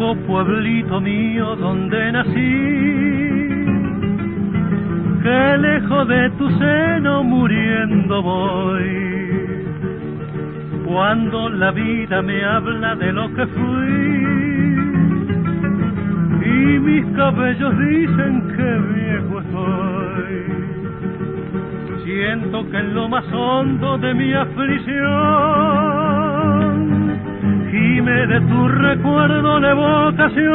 Viejo pueblito mío donde nací, que lejos de tu seno muriendo voy. Cuando la vida me habla de lo que fui y mis cabellos dicen que viejo estoy, siento que en lo más hondo de mi aflicción gime de tu recuerdo la evocación,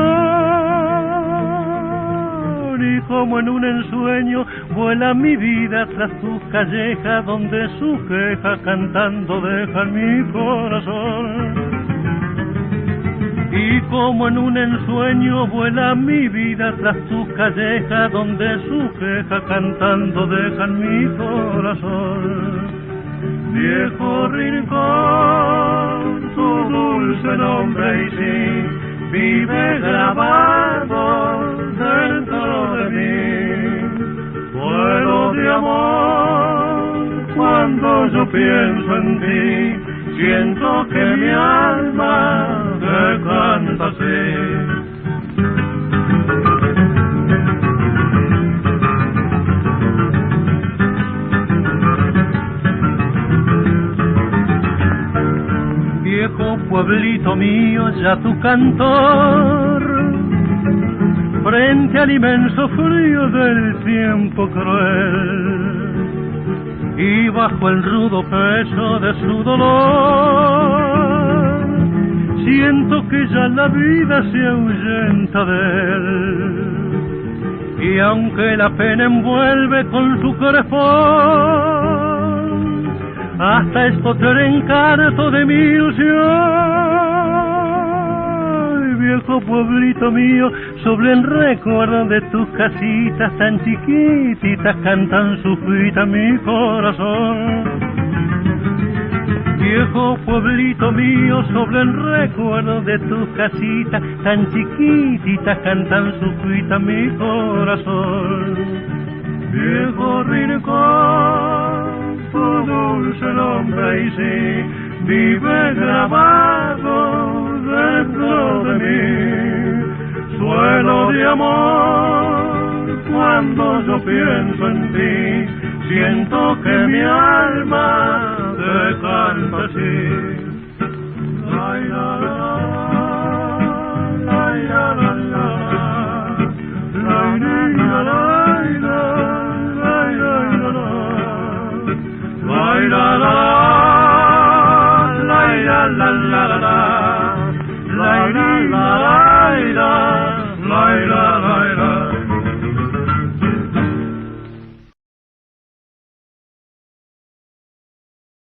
y como en un ensueño vuela mi vida tras tus callejas, donde su queja cantando deja mi corazón. Y como en un ensueño vuela mi vida tras tus callejas, donde su queja cantando deja mi corazón. Viejo rincón, tu dulce nombre y sí vive grabado dentro de mí. Vuelo de amor cuando yo pienso en ti, siento que mi alma te canta así. Viejo pueblito mío, ya tu cantor, frente al inmenso frío del tiempo cruel, y bajo el rudo peso de su dolor, siento que ya la vida se ahuyenta de él, y aunque la pena envuelve con su crespón, hasta escoger encanto de mi ilusión. Viejo pueblito mío, sobre el recuerdo de tus casitas tan chiquititas, cantan su fita mi corazón. Viejo pueblito mío, sobre el recuerdo de tus casitas tan chiquititas, cantan su fita mi corazón. Viejo rincón, tu dulce nombre y sí vive grabado dentro de mí. Suelo de amor, cuando yo pienso en ti, siento que mi alma te canta así. La, la, la, la, la, la, la, la, la, la. La la la la la la la la.